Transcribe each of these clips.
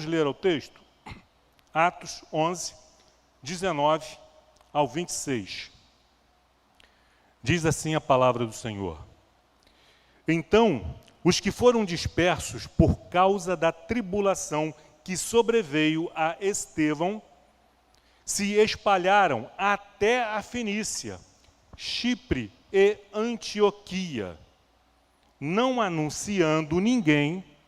Vamos ler o texto? Atos 11, 19 ao 26. Diz assim a palavra do Senhor. Então, os que foram dispersos por causa da tribulação que sobreveio a Estevão, se espalharam até a Fenícia, Chipre e Antioquia, não anunciando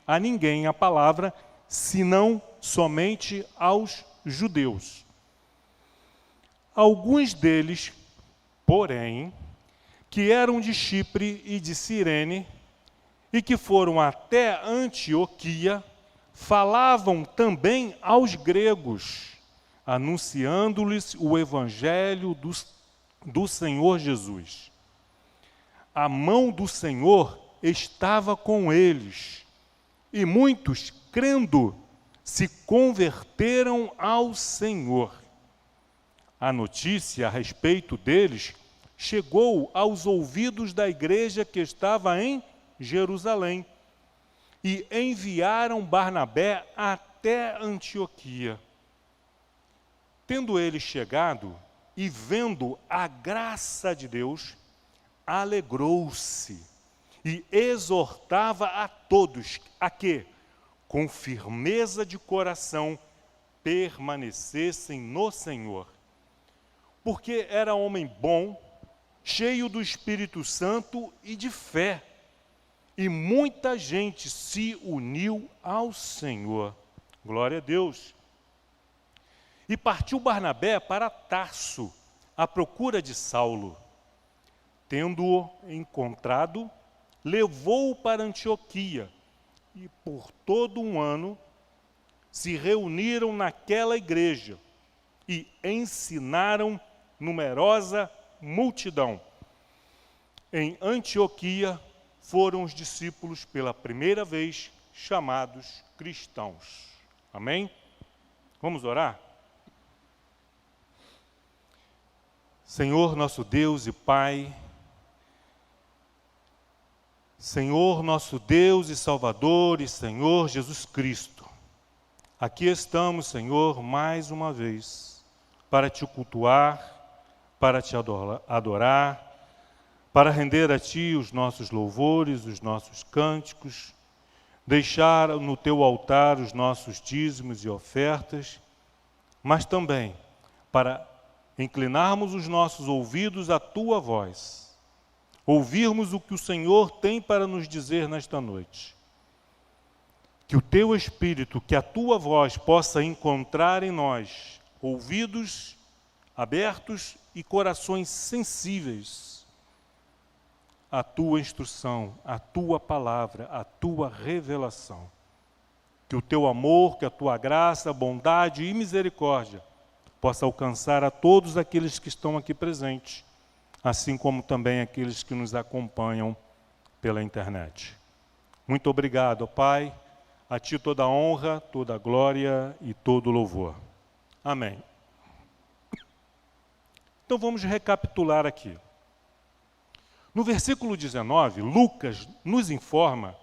a ninguém a palavra, senão somente aos judeus. Alguns deles, porém, que eram de Chipre e de Cirene, e que foram até Antioquia, falavam também aos gregos, anunciando-lhes o evangelho do Senhor Jesus. A mão do Senhor estava com eles, e muitos, crendo, se converteram ao Senhor. A notícia a respeito deles chegou aos ouvidos da igreja que estava em Jerusalém, e enviaram Barnabé até Antioquia. Tendo ele chegado e vendo a graça de Deus, alegrou-se e exortava a todos a que, com firmeza de coração, permanecessem no Senhor. Porque era homem bom, cheio do Espírito Santo e de fé, e muita gente se uniu ao Senhor. Glória a Deus. E partiu Barnabé para Tarso, à procura de Saulo. Tendo-o encontrado, levou-o para Antioquia, e por todo um ano se reuniram naquela igreja e ensinaram numerosa multidão. Em Antioquia foram os discípulos pela primeira vez chamados cristãos. Amém? Vamos orar? Senhor nosso Deus e Pai, Senhor nosso Deus e Salvador e Senhor Jesus Cristo, aqui estamos, Senhor, mais uma vez, para te cultuar, para te adorar, para render a Ti os nossos louvores, os nossos cânticos, deixar no Teu altar os nossos dízimos e ofertas, mas também para inclinarmos os nossos ouvidos à Tua voz, ouvirmos o que o Senhor tem para nos dizer nesta noite. Que o Teu Espírito, que a Tua voz possa encontrar em nós ouvidos abertos e corações sensíveis à Tua instrução, à Tua palavra, à Tua revelação. Que o Teu amor, que a Tua graça, bondade e misericórdia possa alcançar a todos aqueles que estão aqui presentes, assim como também aqueles que nos acompanham pela internet. Muito obrigado, Pai. A Ti toda a honra, toda a glória e todo o louvor. Amém. Então vamos recapitular aqui. No versículo 19, Lucas nos informa,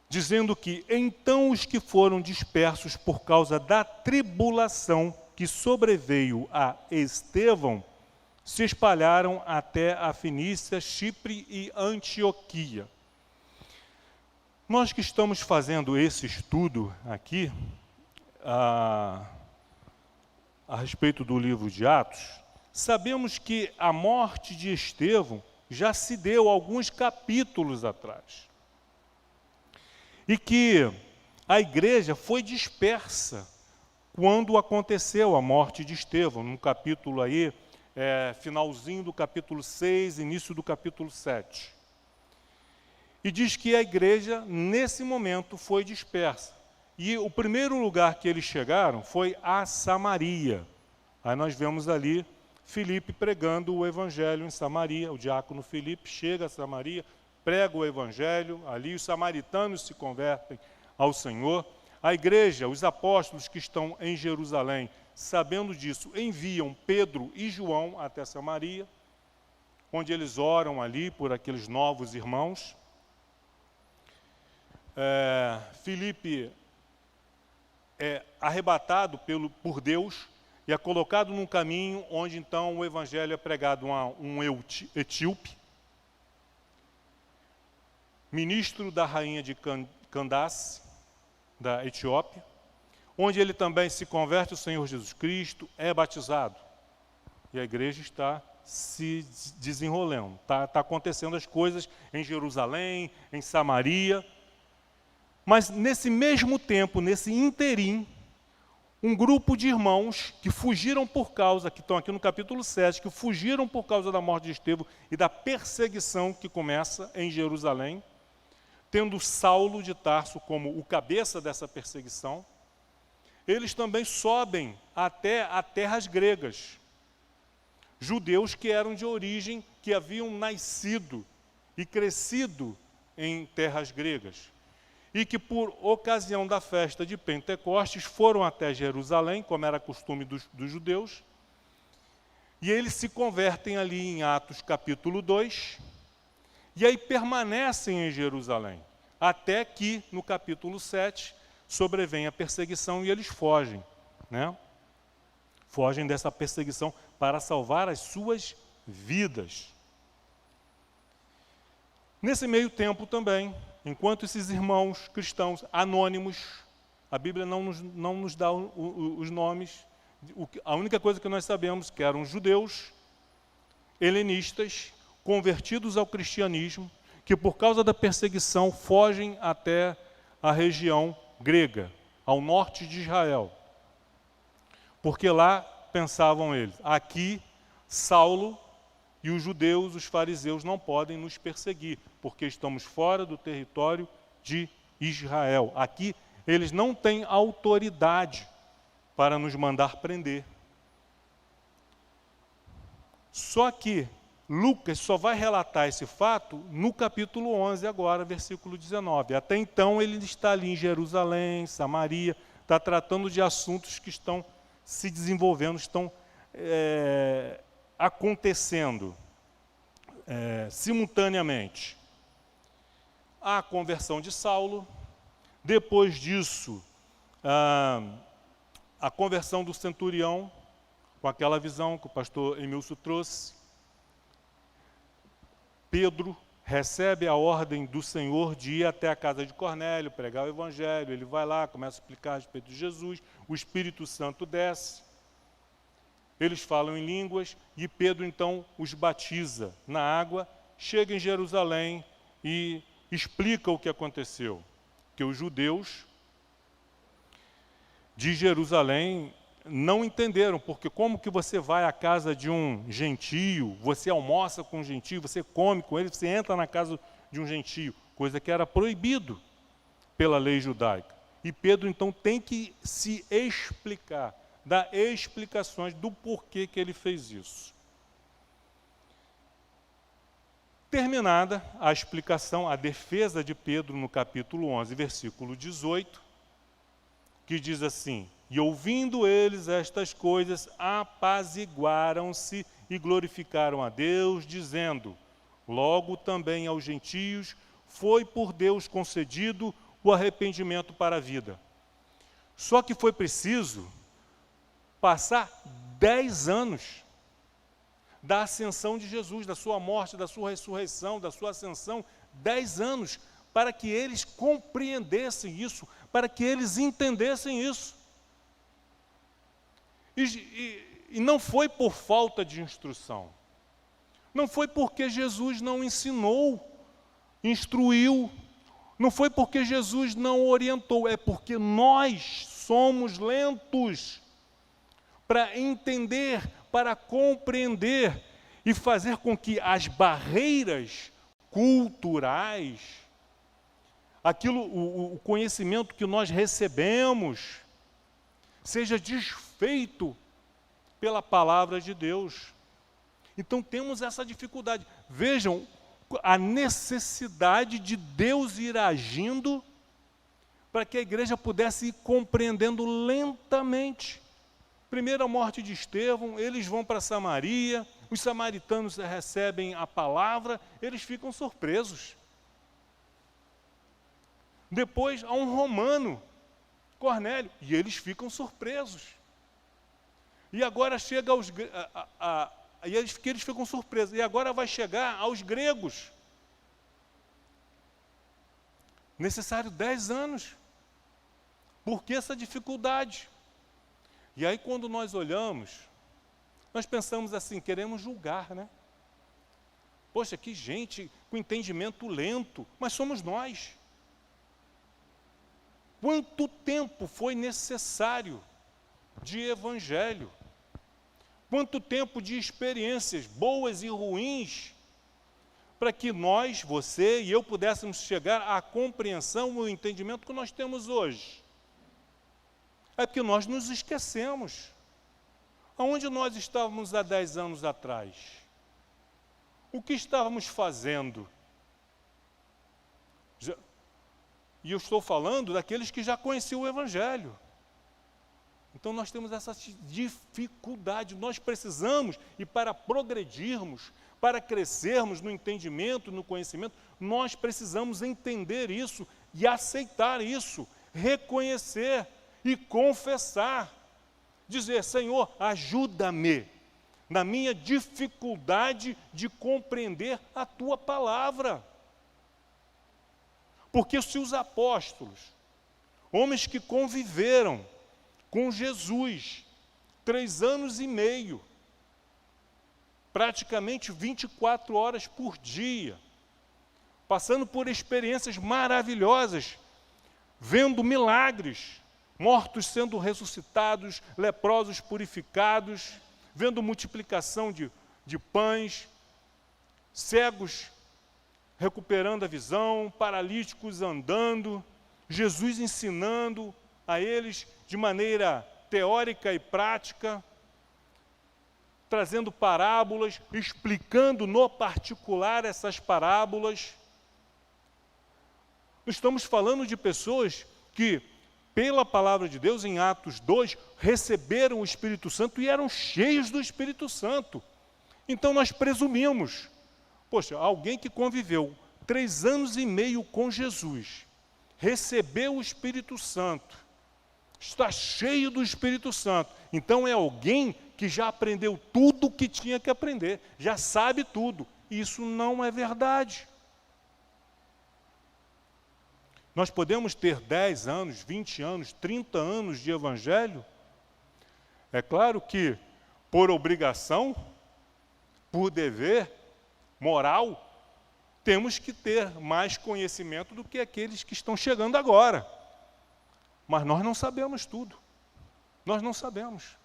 dizendo que então os que foram dispersos por causa da tribulação que sobreveio a Estevão, se espalharam até a Fenícia, Chipre e Antioquia. Nós que estamos fazendo esse estudo aqui, a respeito do livro de Atos, sabemos que a morte de Estevão já se deu alguns capítulos atrás. E que a igreja foi dispersa quando aconteceu a morte de Estevão, num capítulo aí, finalzinho do capítulo 6, início do capítulo 7. E diz que a igreja, nesse momento, foi dispersa. E o primeiro lugar que eles chegaram foi a Samaria. Aí nós vemos ali Filipe pregando o evangelho em Samaria. O diácono Filipe chega a Samaria, prega o evangelho, ali os samaritanos se convertem ao Senhor. A igreja, os apóstolos que estão em Jerusalém, sabendo disso, enviam Pedro e João até Samaria, onde eles oram ali por aqueles novos irmãos. Filipe arrebatado por Deus e é colocado num caminho onde então o evangelho é pregado a um etíope, ministro da rainha de Candace, da Etiópia, onde ele também se converte ao Senhor Jesus Cristo, é batizado. E a igreja está se desenrolando, está acontecendo as coisas em Jerusalém, em Samaria. Mas nesse mesmo tempo, nesse interim, um grupo de irmãos que fugiram por causa, que estão aqui no capítulo 7, que fugiram por causa da morte de Estevão e da perseguição que começa em Jerusalém, tendo Saulo de Tarso como o cabeça dessa perseguição, eles também sobem até as terras gregas. Judeus que eram de origem, que haviam nascido e crescido em terras gregas. E que por ocasião da festa de Pentecostes foram até Jerusalém, como era costume dos judeus, e eles se convertem ali em Atos capítulo 2, e aí permanecem em Jerusalém, até que no capítulo 7 sobrevém a perseguição e eles fogem, né? Fogem dessa perseguição para salvar as suas vidas. Nesse meio tempo também, enquanto esses irmãos cristãos anônimos, a Bíblia não nos dá os nomes, a única coisa que nós sabemos é que eram judeus, helenistas, convertidos ao cristianismo, que por causa da perseguição fogem até a região grega, ao norte de Israel. Porque lá pensavam eles, aqui Saulo e os judeus, os fariseus, não podem nos perseguir, porque estamos fora do território de Israel. Aqui eles não têm autoridade para nos mandar prender. Só que Lucas só vai relatar esse fato no capítulo 11 agora, versículo 19. Até então ele está ali em Jerusalém, Samaria, está tratando de assuntos que estão se desenvolvendo, estão acontecendo simultaneamente. A conversão de Saulo, depois disso, a conversão do centurião, com aquela visão que o pastor Emilson trouxe. Pedro recebe a ordem do Senhor de ir até a casa de Cornélio, pregar o evangelho, ele vai lá, começa a explicar a respeito de Jesus, o Espírito Santo desce, eles falam em línguas, e Pedro então os batiza na água, chega em Jerusalém e explica o que aconteceu, que os judeus de Jerusalém não entenderam, porque como que você vai à casa de um gentio, você almoça com um gentio, você come com ele, você entra na casa de um gentio, coisa que era proibido pela lei judaica. E Pedro então tem que se explicar, dar explicações do porquê que ele fez isso. Terminada a explicação, a defesa de Pedro no capítulo 11, versículo 18, que diz assim: e ouvindo eles estas coisas, apaziguaram-se e glorificaram a Deus, dizendo: logo também aos gentios foi por Deus concedido o arrependimento para a vida. Só que foi preciso passar 10 anos da ascensão de Jesus, da sua morte, da sua ressurreição, da sua ascensão, 10 anos, para que eles compreendessem isso, para que eles entendessem isso. E não foi por falta de instrução. Não foi porque Jesus não ensinou, instruiu. Não foi porque Jesus não orientou. É porque nós somos lentos para entender, para compreender e fazer com que as barreiras culturais, o conhecimento que nós recebemos, seja desfeito pela palavra de Deus. Então temos essa dificuldade. Vejam a necessidade de Deus ir agindo para que a igreja pudesse ir compreendendo lentamente. Primeira morte de Estevão, eles vão para Samaria, os samaritanos recebem a palavra, eles ficam surpresos. Depois há um romano Cornélio. E eles ficam surpresos. E agora chega aos... e eles ficam surpresos. E agora vai chegar aos gregos. Necessário 10 anos. Por que essa dificuldade? E aí quando nós olhamos, nós pensamos assim, queremos julgar, né? Poxa, que gente com entendimento lento, mas somos nós. Quanto tempo foi necessário de evangelho? Quanto tempo de experiências boas e ruins para que nós, você e eu pudéssemos chegar à compreensão e ao entendimento que nós temos hoje? É porque nós nos esquecemos. Aonde nós estávamos há 10 anos atrás? O que estávamos fazendo? E eu estou falando daqueles que já conheciam o Evangelho. Então nós temos essa dificuldade, nós precisamos, e para progredirmos, para crescermos no entendimento, no conhecimento, nós precisamos entender isso e aceitar isso, reconhecer e confessar. Dizer, Senhor, ajuda-me na minha dificuldade de compreender a Tua palavra. Porque se os apóstolos, homens que conviveram com Jesus 3 anos e meio, praticamente 24 horas por dia, passando por experiências maravilhosas, vendo milagres, mortos sendo ressuscitados, leprosos purificados, vendo multiplicação de pães, cegos recuperando a visão, paralíticos andando, Jesus ensinando a eles de maneira teórica e prática, trazendo parábolas, explicando no particular essas parábolas. Estamos falando de pessoas que, pela palavra de Deus, em Atos 2, receberam o Espírito Santo e eram cheios do Espírito Santo. Então nós presumimos, poxa, alguém que conviveu 3 anos e meio com Jesus, recebeu o Espírito Santo, está cheio do Espírito Santo, então é alguém que já aprendeu tudo o que tinha que aprender, já sabe tudo. Isso não é verdade. Nós podemos ter 10 anos, 20 anos, 30 anos de evangelho. É claro que, por obrigação, por dever moral, temos que ter mais conhecimento do que aqueles que estão chegando agora. Mas nós não sabemos tudo. Nós não sabemos.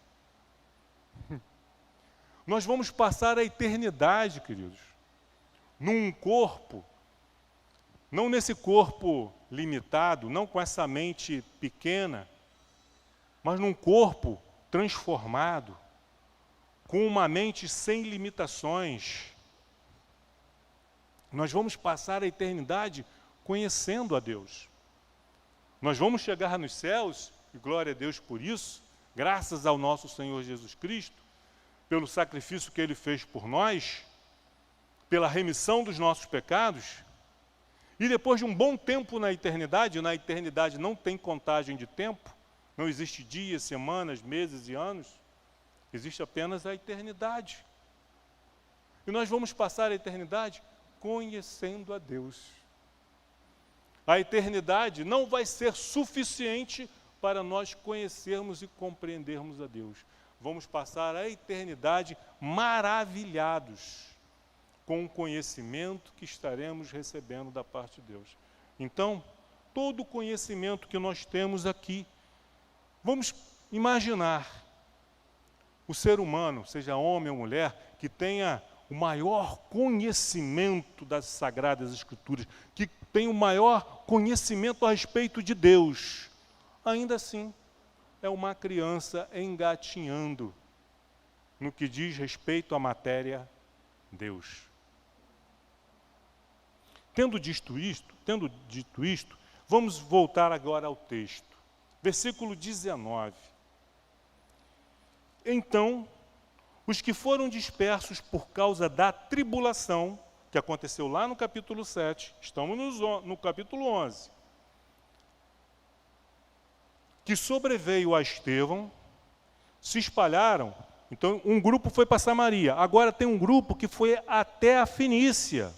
Nós vamos passar a eternidade, queridos, num corpo, não nesse corpo limitado, não com essa mente pequena, mas num corpo transformado, com uma mente sem limitações. Nós vamos passar a eternidade conhecendo a Deus. Nós vamos chegar nos céus, e glória a Deus por isso, graças ao nosso Senhor Jesus Cristo, pelo sacrifício que Ele fez por nós, pela remissão dos nossos pecados, e depois de um bom tempo na eternidade não tem contagem de tempo, não existe dias, semanas, meses e anos, existe apenas a eternidade. E nós vamos passar a eternidade conhecendo a Deus. A eternidade não vai ser suficiente para nós conhecermos e compreendermos a Deus. Vamos passar a eternidade maravilhados com o conhecimento que estaremos recebendo da parte de Deus. Então, todo o conhecimento que nós temos aqui, vamos imaginar o ser humano, seja homem ou mulher, que tenha o maior conhecimento das Sagradas Escrituras, que tenha o maior conhecimento a respeito de Deus, ainda assim, é uma criança engatinhando no que diz respeito à matéria Deus. Tendo dito isto, vamos voltar agora ao texto. Versículo 19. Então, os que foram dispersos por causa da tribulação, que aconteceu lá no capítulo 7, estamos no capítulo 11, que sobreveio a Estevão, se espalharam. Então, um grupo foi para Samaria. Agora tem um grupo que foi até a Fenícia,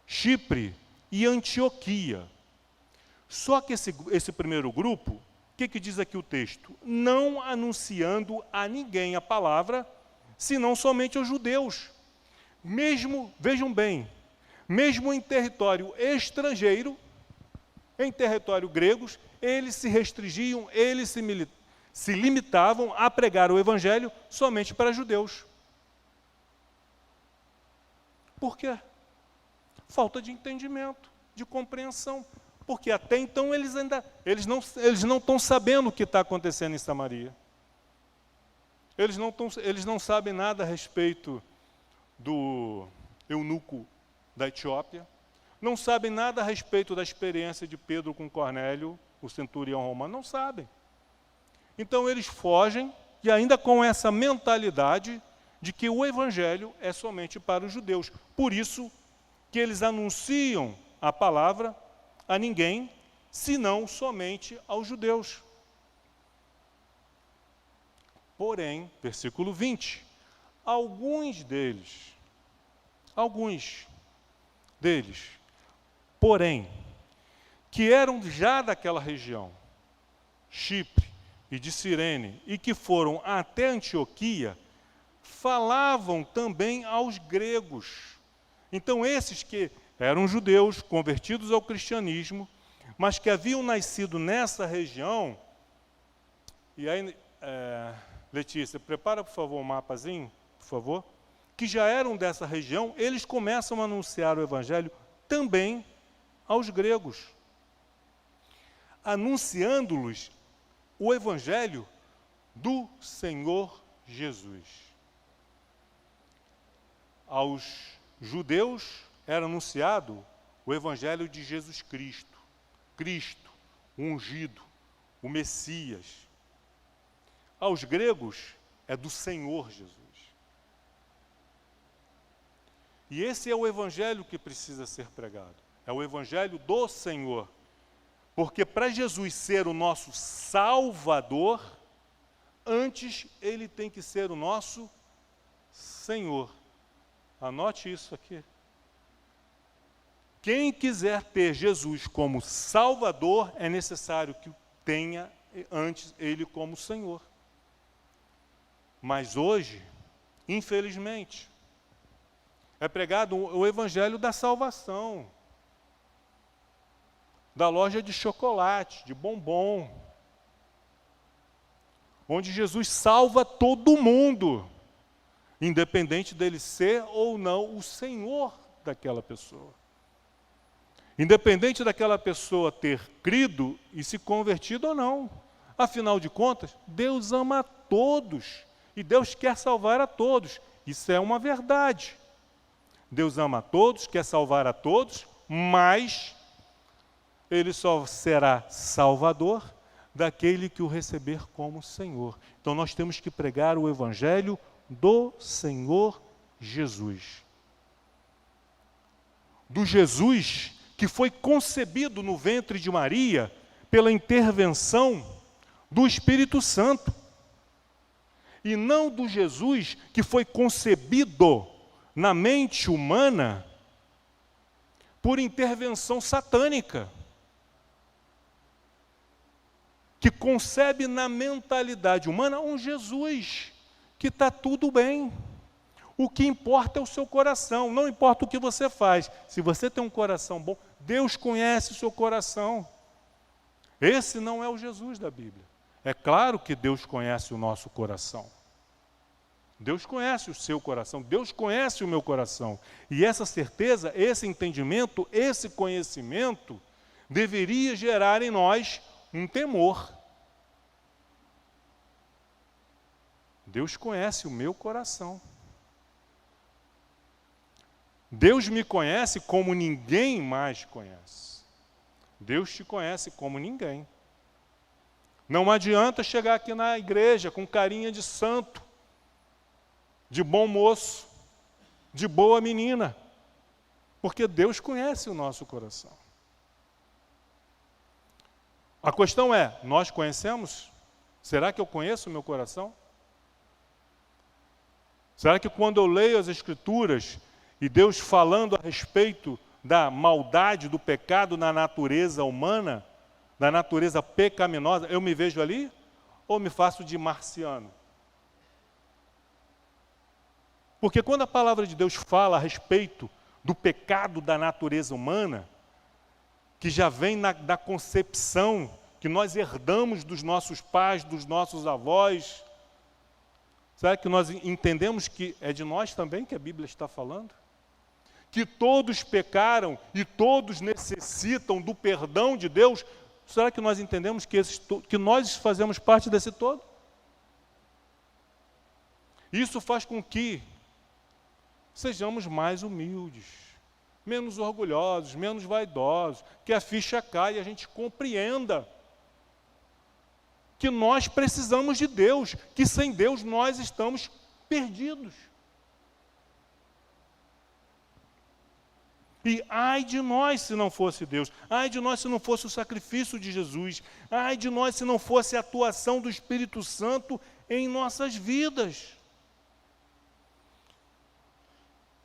Chipre e Antioquia. Só que esse primeiro grupo, o que diz aqui o texto? Não anunciando a ninguém a palavra, senão somente aos judeus. Mesmo, vejam bem, mesmo em território estrangeiro, em território gregos, eles se restringiam, eles se limitavam a pregar o evangelho somente para judeus. Por quê? Falta de entendimento, de compreensão. Porque até então eles não estão sabendo o que está acontecendo em Samaria. Eles não sabem nada a respeito do eunuco da Etiópia, não sabem nada a respeito da experiência de Pedro com Cornélio, o centurião romano, não sabem. Então eles fogem, e ainda com essa mentalidade de que o evangelho é somente para os judeus. Por isso que eles anunciam a palavra a ninguém, senão somente aos judeus. Porém, versículo 20, alguns deles, porém, que eram já daquela região, Chipre e de Cirene, e que foram até Antioquia, falavam também aos gregos. Então, esses que eram judeus convertidos ao cristianismo, mas que haviam nascido nessa região, e aí, Letícia, prepara, por favor, um mapazinho, por favor, que já eram dessa região, eles começam a anunciar o evangelho também aos gregos, anunciando-lhes o evangelho do Senhor Jesus. Aos judeus era anunciado o evangelho de Jesus Cristo, Cristo, o ungido, o Messias. Aos gregos é do Senhor Jesus. E esse é o evangelho que precisa ser pregado. É o evangelho do Senhor. Porque para Jesus ser o nosso Salvador, antes ele tem que ser o nosso Senhor. Anote isso aqui. Quem quiser ter Jesus como Salvador, é necessário que tenha antes ele como Senhor. Mas hoje, infelizmente, é pregado o evangelho da salvação, da loja de chocolate, de bombom, onde Jesus salva todo mundo, independente dele ser ou não o Senhor daquela pessoa. Independente daquela pessoa ter crido e se convertido ou não. Afinal de contas, Deus ama a todos e Deus quer salvar a todos. Isso é uma verdade. Deus ama a todos, quer salvar a todos, mas ele só será salvador daquele que o receber como Senhor. Então nós temos que pregar o evangelho do Senhor Jesus. Do Jesus que foi concebido no ventre de Maria pela intervenção do Espírito Santo. E não do Jesus que foi concebido na mente humana por intervenção satânica, que concebe na mentalidade humana um Jesus que está tudo bem. O que importa é o seu coração, não importa o que você faz. Se você tem um coração bom, Deus conhece o seu coração. Esse não é o Jesus da Bíblia. É claro que Deus conhece o nosso coração. Deus conhece o seu coração, Deus conhece o meu coração. E essa certeza, esse entendimento, esse conhecimento, deveria gerar em nós um temor. Deus conhece o meu coração. Deus me conhece como ninguém mais conhece. Deus te conhece como ninguém. Não adianta chegar aqui na igreja com carinha de santo, de bom moço, de boa menina, porque Deus conhece o nosso coração. A questão é, nós conhecemos? Será que eu conheço o meu coração? Será que quando eu leio as Escrituras e Deus falando a respeito da maldade, do pecado na natureza humana, da natureza pecaminosa, eu me vejo ali? Ou me faço de marciano? Porque quando a palavra de Deus fala a respeito do pecado da natureza humana, que já vem da concepção que nós herdamos dos nossos pais, dos nossos avós, será que nós entendemos que é de nós também que a Bíblia está falando? Que todos pecaram e todos necessitam do perdão de Deus? Será que nós entendemos que nós fazemos parte desse todo? Isso faz com que sejamos mais humildes, menos orgulhosos, menos vaidosos, que a ficha caia e a gente compreenda que nós precisamos de Deus, que sem Deus nós estamos perdidos. E ai de nós se não fosse Deus, ai de nós se não fosse o sacrifício de Jesus, ai de nós se não fosse a atuação do Espírito Santo em nossas vidas.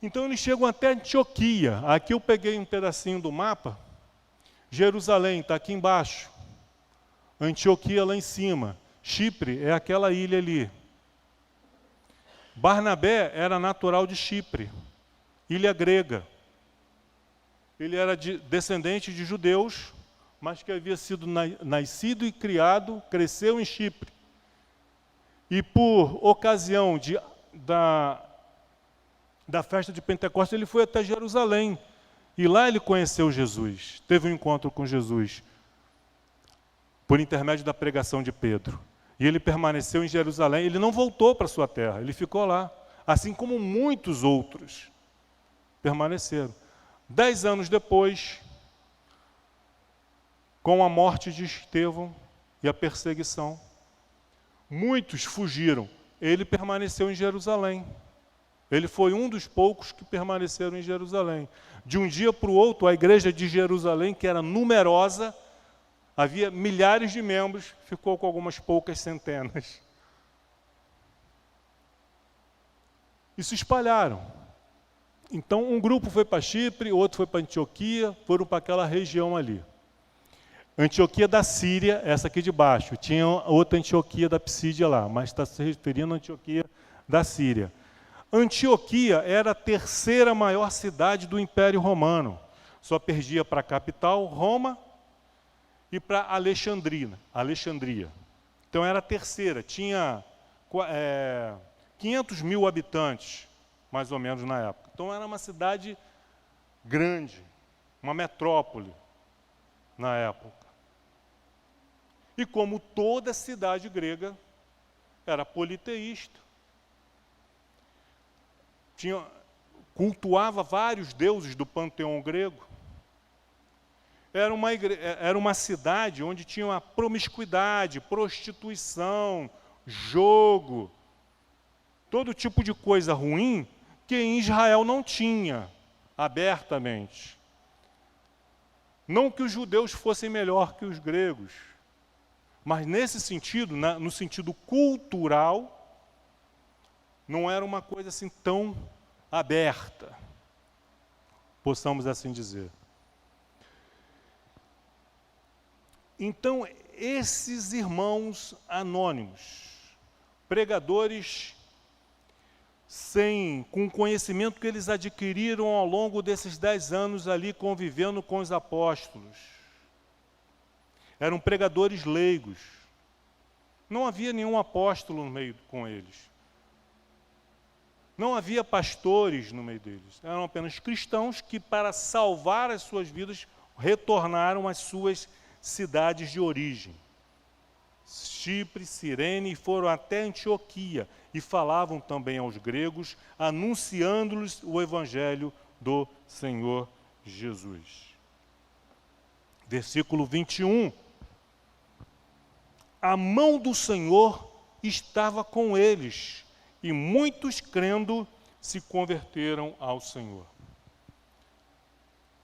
Então eles chegam até Antioquia. Aqui eu peguei um pedacinho do mapa. Jerusalém está aqui embaixo. Antioquia lá em cima. Chipre é aquela ilha ali. Barnabé era natural de Chipre, ilha grega. Ele era descendente de judeus, mas que havia sido nascido e criado, cresceu em Chipre. E por ocasião da festa de Pentecostes, ele foi até Jerusalém. E lá ele conheceu Jesus, teve um encontro com Jesus, por intermédio da pregação de Pedro. E ele permaneceu em Jerusalém, ele não voltou para a sua terra, ele ficou lá. Assim como muitos outros permaneceram. 10 anos depois, com a morte de Estevão e a perseguição, muitos fugiram. Ele permaneceu em Jerusalém. Ele foi um dos poucos que permaneceram em Jerusalém. De um dia para o outro, a igreja de Jerusalém, que era numerosa, havia milhares de membros, ficou com algumas poucas centenas. E se espalharam. Então, um grupo foi para Chipre, outro foi para Antioquia, foram para aquela região ali. Antioquia da Síria, essa aqui de baixo. Tinha outra Antioquia da Psídia lá, mas está se referindo à Antioquia da Síria. Antioquia era a terceira maior cidade do Império Romano. Só perdia para a capital, Roma, e para Alexandria. Então era a terceira, tinha 500 mil habitantes, mais ou menos na época. Então era uma cidade grande, uma metrópole na época. E como toda cidade grega, era politeísta. Cultuava vários deuses do panteão grego. Era uma cidade onde tinha uma promiscuidade, prostituição, jogo, todo tipo de coisa ruim que em Israel não tinha, abertamente. Não que os judeus fossem melhor que os gregos, mas nesse sentido, no sentido cultural, não era uma coisa assim tão aberta, possamos assim dizer. Então, esses irmãos anônimos, pregadores com o conhecimento que eles adquiriram ao longo desses 10 anos ali convivendo com os apóstolos, eram pregadores leigos. Não havia nenhum apóstolo no meio com eles. Não havia pastores no meio deles. Eram apenas cristãos que, para salvar as suas vidas, retornaram às suas cidades de origem. Chipre, Cirene, e foram até Antioquia e falavam também aos gregos, anunciando-lhes o evangelho do Senhor Jesus. Versículo 21. A mão do Senhor estava com eles, e muitos, crendo, se converteram ao Senhor.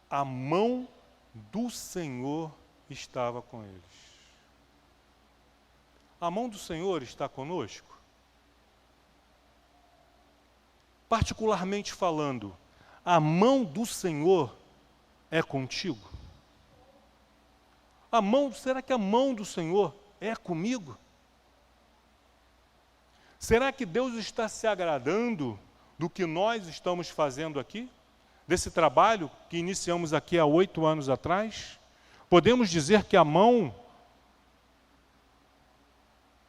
A mão do Senhor estava com eles. A mão do Senhor está conosco? Particularmente falando, a mão do Senhor é contigo? Será que a mão do Senhor é comigo? Será que Deus está se agradando do que nós estamos fazendo aqui? Desse trabalho que iniciamos aqui há 8 anos atrás? Podemos dizer que a mão...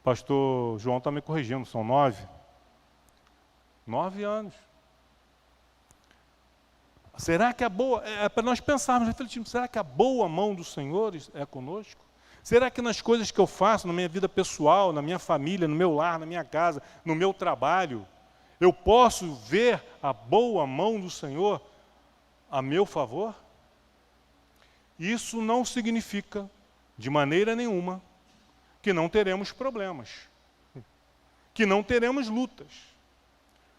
Pastor João está me corrigindo, são 9. 9 anos. Será que a boa... É para nós pensarmos, refletirmos, será que a boa mão do Senhor é conosco? Será que nas coisas que eu faço, na minha vida pessoal, na minha família, no meu lar, na minha casa, no meu trabalho, eu posso ver a boa mão do Senhor a meu favor? Isso não significa, de maneira nenhuma, que não teremos problemas, que não teremos lutas.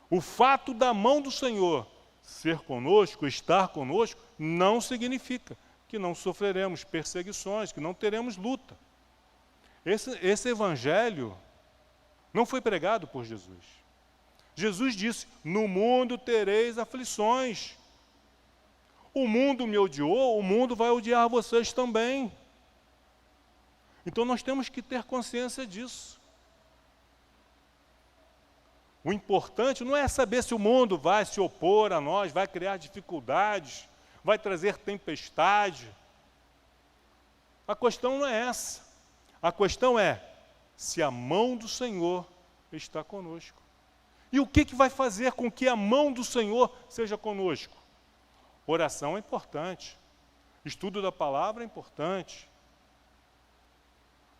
O fato da mão do Senhor ser conosco, estar conosco, não significa que não sofreremos perseguições, que não teremos luta. Esse evangelho não foi pregado por Jesus. Jesus disse, no mundo tereis aflições. O mundo me odiou, o mundo vai odiar vocês também. Então nós temos que ter consciência disso. O importante não é saber se o mundo vai se opor a nós, vai criar dificuldades, vai trazer tempestade. A questão não é essa. A questão é se a mão do Senhor está conosco. E o que vai fazer com que a mão do Senhor seja conosco? Oração é importante. Estudo da palavra é importante.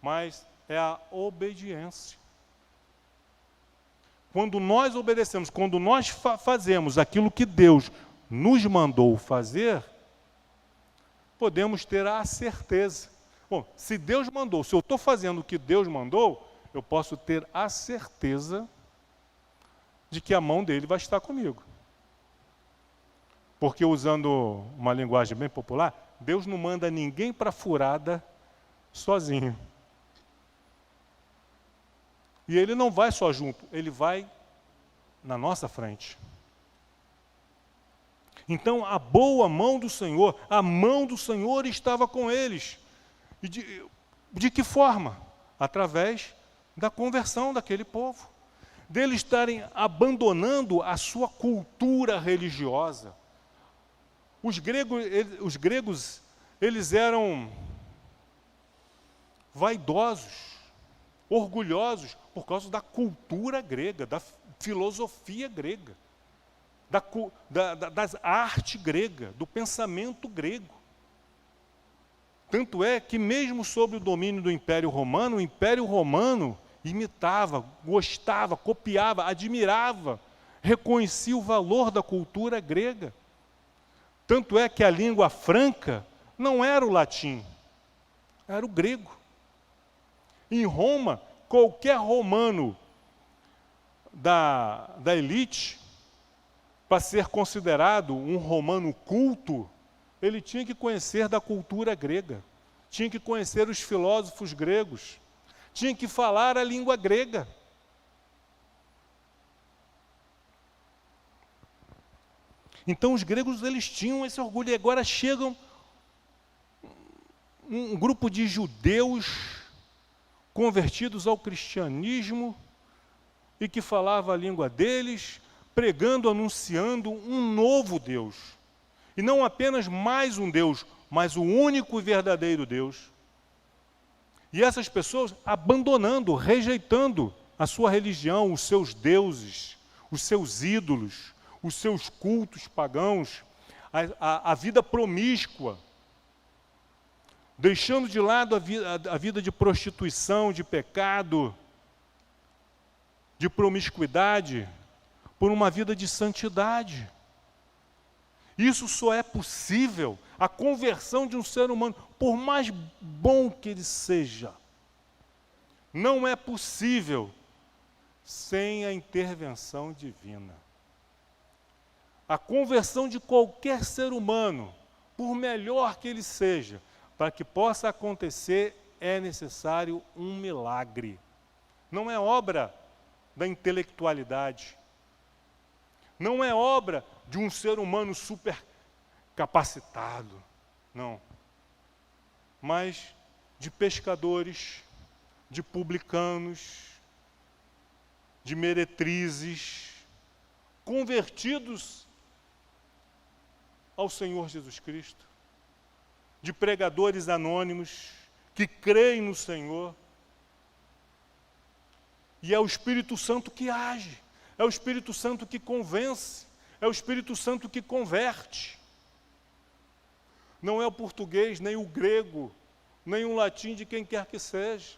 Mas é a obediência. Quando nós obedecemos, quando nós fazemos aquilo que Deus nos mandou fazer, podemos ter a certeza. Bom, se Deus mandou, se eu estou fazendo o que Deus mandou, eu posso ter a certeza de que a mão dele vai estar comigo. Porque, usando uma linguagem bem popular, Deus não manda ninguém para a furada sozinho. E ele não vai só junto, ele vai na nossa frente. Então, a boa mão do Senhor, a mão do Senhor estava com eles. E de que forma? Através da conversão daquele povo. Deles estarem abandonando a sua cultura religiosa. Os gregos, eles eram vaidosos, orgulhosos, por causa da cultura grega, da filosofia grega, da arte grega, do pensamento grego. Tanto é que mesmo sob o domínio do Império Romano, o Império Romano imitava, gostava, copiava, admirava, reconhecia o valor da cultura grega. Tanto é que a língua franca não era o latim, era o grego. Em Roma, qualquer romano da elite, para ser considerado um romano culto, ele tinha que conhecer da cultura grega, tinha que conhecer os filósofos gregos, tinha que falar a língua grega. Então os gregos, eles tinham esse orgulho, e agora chegam um grupo de judeus convertidos ao cristianismo e que falava a língua deles, pregando, anunciando um novo Deus. E não apenas mais um Deus, mas o único e verdadeiro Deus. E essas pessoas abandonando, rejeitando a sua religião, os seus deuses, os seus ídolos, os seus cultos pagãos, a vida promíscua, deixando de lado a vida de prostituição, de pecado, de promiscuidade, por uma vida de santidade. Isso só é possível, a conversão de um ser humano, por mais bom que ele seja, não é possível sem a intervenção divina. A conversão de qualquer ser humano, por melhor que ele seja, para que possa acontecer, é necessário um milagre. não é obra da intelectualidade, não é obra de um ser humano super capacitado, não. Mas de pescadores, de publicanos, de meretrizes, convertidos ao Senhor Jesus Cristo, de pregadores anônimos que creem no Senhor. E é o Espírito Santo que age, é o Espírito Santo que convence, é o Espírito Santo que converte. Não é o português, nem o grego, nem o latim de quem quer que seja.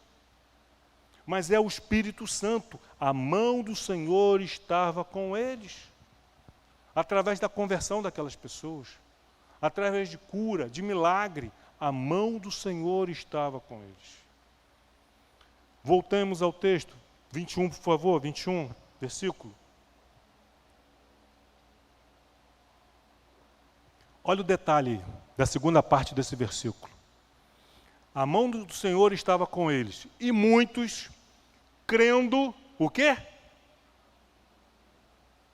Mas é o Espírito Santo. A mão do Senhor estava com eles. Através da conversão daquelas pessoas. Através de cura, de milagre. A mão do Senhor estava com eles. Voltemos ao texto. 21, por favor, 21, versículo. Olha o detalhe da segunda parte desse versículo. A mão do Senhor estava com eles, e muitos, crendo, o quê?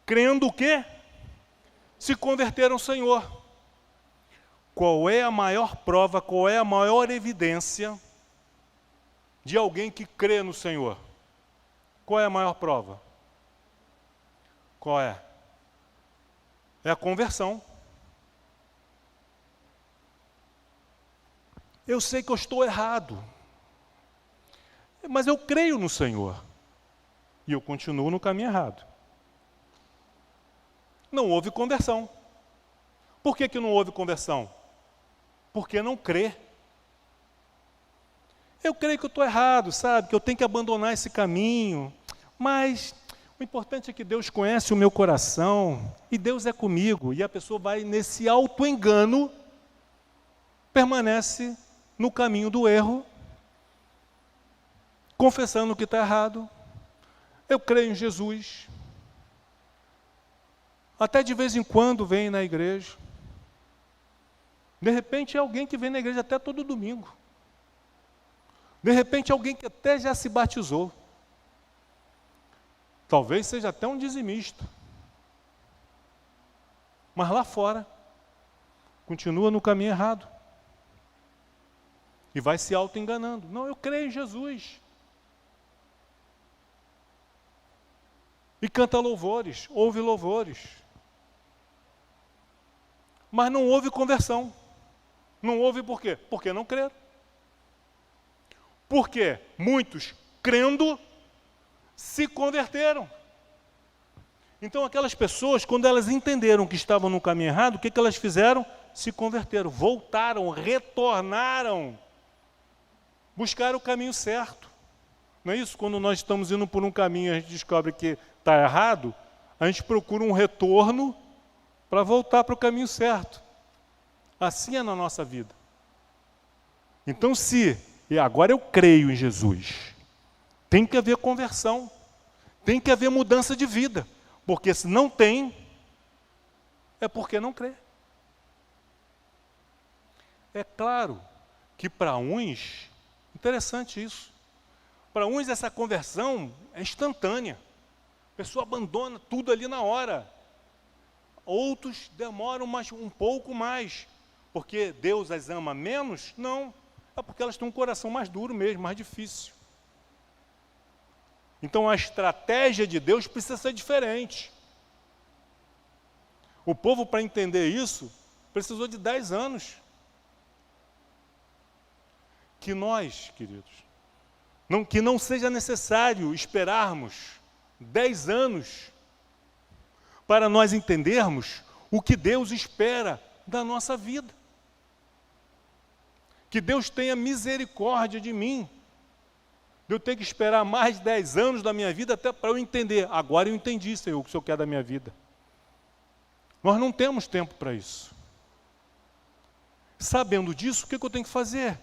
Crendo o quê? Se converteram ao Senhor. Qual é a maior prova, qual é a maior evidência de alguém que crê no Senhor? Qual é a maior prova? Qual é? É a conversão. Eu sei que eu estou errado, mas eu creio no Senhor, e eu continuo no caminho errado. Não houve conversão. Por que não houve conversão? Porque não crê. Eu creio que eu estou errado, sabe? Que eu tenho que abandonar esse caminho, mas o importante é que Deus conhece o meu coração, e Deus é comigo, e a pessoa vai nesse auto-engano, permanece no caminho do erro, confessando que está errado. Eu creio em Jesus. Até de vez em quando vem na igreja. De repente é alguém que vem na igreja até todo domingo. De repente é alguém que até já se batizou. Talvez seja até um dizimista. Mas lá fora, continua no caminho errado. E vai se auto-enganando. Não, eu creio em Jesus. E canta louvores, ouve louvores. Mas não houve conversão. Não houve por quê? Porque não creram. Porque muitos, crendo, se converteram. Então aquelas pessoas, quando elas entenderam que estavam no caminho errado, o que elas fizeram? Se converteram, voltaram, retornaram. Buscaram o caminho certo. Não é isso? Quando nós estamos indo por um caminho e a gente descobre que está errado, a gente procura um retorno para voltar para o caminho certo. Assim é na nossa vida. Então e agora eu creio em Jesus, tem que haver conversão, tem que haver mudança de vida, porque se não tem, é porque não crê. É claro que para uns, interessante isso, para uns essa conversão é instantânea, a pessoa abandona tudo ali na hora. Outros demoram um pouco mais, porque Deus as ama menos? Não, é porque elas têm um coração mais duro mesmo, mais difícil. Então a estratégia de Deus precisa ser diferente. O povo, para entender isso, precisou de 10 anos. Que nós, queridos, que não seja necessário esperarmos 10 anos para nós entendermos o que Deus espera da nossa vida. Que Deus tenha misericórdia de mim. Eu tenho que esperar mais 10 anos da minha vida até para eu entender. Agora eu entendi, Senhor, o que o Senhor quer da minha vida. Nós não temos tempo para isso. Sabendo disso, o que eu tenho que fazer?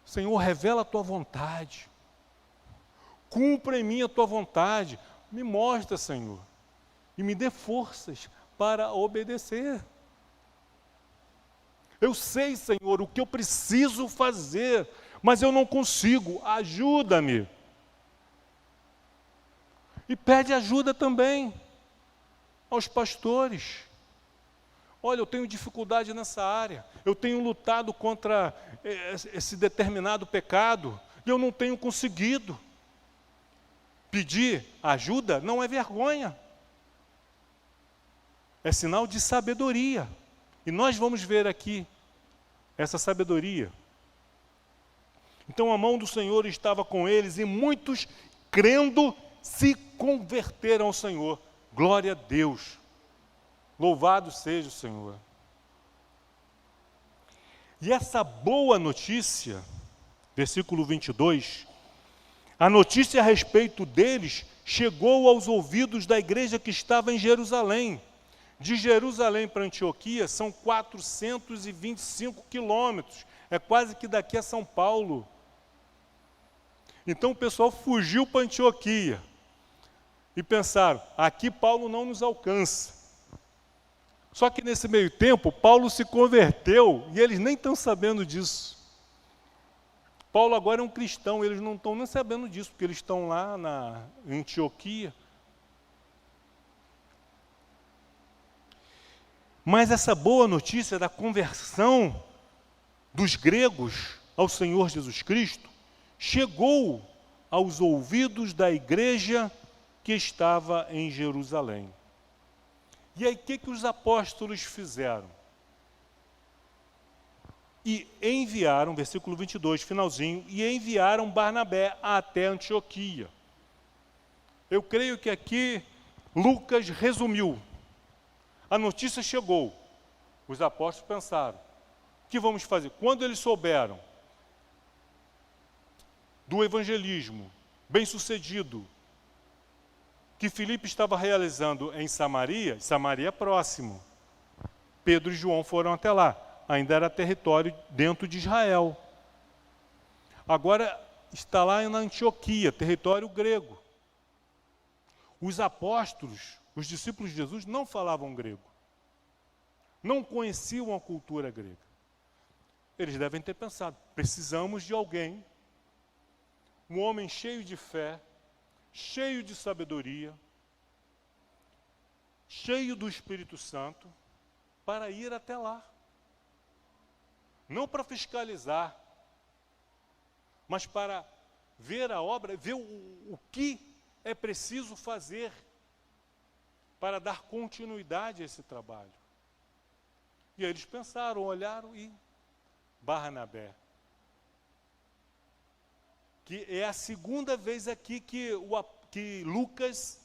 Senhor, revela a Tua vontade. Cumpra em mim a Tua vontade. Me mostra, Senhor. E me dê forças para obedecer. Eu sei, Senhor, o que eu preciso fazer, mas eu não consigo. Ajuda-me. E pede ajuda também aos pastores. Olha, eu tenho dificuldade nessa área, eu tenho lutado contra esse determinado pecado, e eu não tenho conseguido. Pedir ajuda não é vergonha, é sinal de sabedoria. E nós vamos ver aqui essa sabedoria. Então a mão do Senhor estava com eles, e muitos, crendo, se converteram ao Senhor. Glória a Deus. Louvado seja o Senhor. E essa boa notícia, versículo 22, a notícia a respeito deles chegou aos ouvidos da igreja que estava em Jerusalém. De Jerusalém para Antioquia são 425 quilômetros. É quase que daqui a São Paulo. Então o pessoal fugiu para Antioquia. E pensaram, aqui Paulo não nos alcança. Só que nesse meio tempo, Paulo se converteu e eles nem estão sabendo disso. Paulo agora é um cristão, eles não estão nem sabendo disso, porque eles estão lá em Antioquia. Mas essa boa notícia da conversão dos gregos ao Senhor Jesus Cristo chegou aos ouvidos da igreja que estava em Jerusalém. E aí, o que os apóstolos fizeram? E enviaram, versículo 22, finalzinho, e enviaram Barnabé até Antioquia. Eu creio que aqui Lucas resumiu. A notícia chegou. Os apóstolos pensaram, o que vamos fazer? Quando eles souberam do evangelismo bem-sucedido que Filipe estava realizando em Samaria, Samaria é próximo. Pedro e João foram até lá. Ainda era território dentro de Israel. Agora está lá na Antioquia, território grego. Os apóstolos, os discípulos de Jesus, não falavam grego. Não conheciam a cultura grega. Eles devem ter pensado, precisamos de alguém, um homem cheio de fé, cheio de sabedoria, cheio do Espírito Santo, para ir até lá. Não para fiscalizar, mas para ver a obra, ver o que é preciso fazer para dar continuidade a esse trabalho. E aí eles pensaram, olharam e Barnabé. Que é a segunda vez aqui que Lucas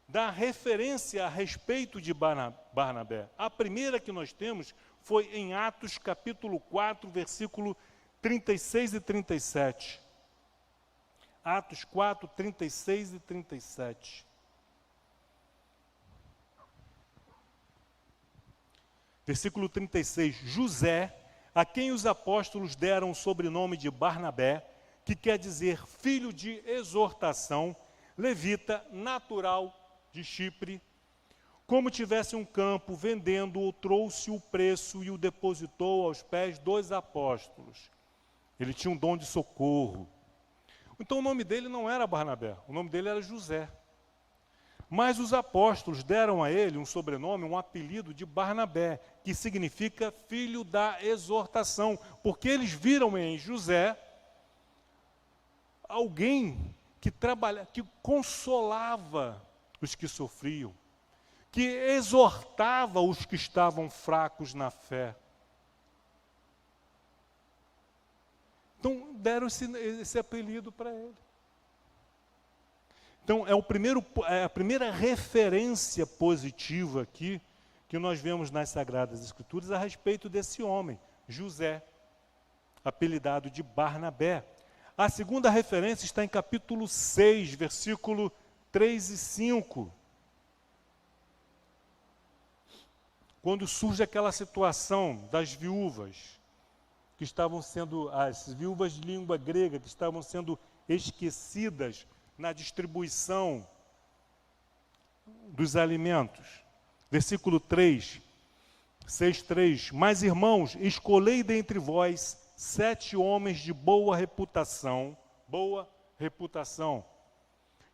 dá referência a respeito de Barnabé. A primeira que nós temos foi em Atos capítulo 4, versículo 36 e 37. Atos 4, 36 e 37. Versículo 36. José, a quem os apóstolos deram o sobrenome de Barnabé, que quer dizer filho de exortação, levita, natural de Chipre, como tivesse um campo, vendendo-o, trouxe o preço e o depositou aos pés dos apóstolos. Ele tinha um dom de socorro. Então o nome dele não era Barnabé, o nome dele era José. Mas os apóstolos deram a ele um sobrenome, um apelido de Barnabé, que significa filho da exortação, porque eles viram em José alguém que que consolava os que sofriam, que exortava os que estavam fracos na fé. Então, deram esse apelido para ele. Então, é a primeira referência positiva aqui que nós vemos nas Sagradas Escrituras a respeito desse homem, José, apelidado de Barnabé. A segunda referência está em capítulo 6, versículo 3 e 5. Quando surge aquela situação das viúvas, que estavam sendo, as viúvas de língua grega, que estavam sendo esquecidas na distribuição dos alimentos. Versículo 3, 6:3. Mas, irmãos, escolhei dentre vós 7 homens de boa reputação,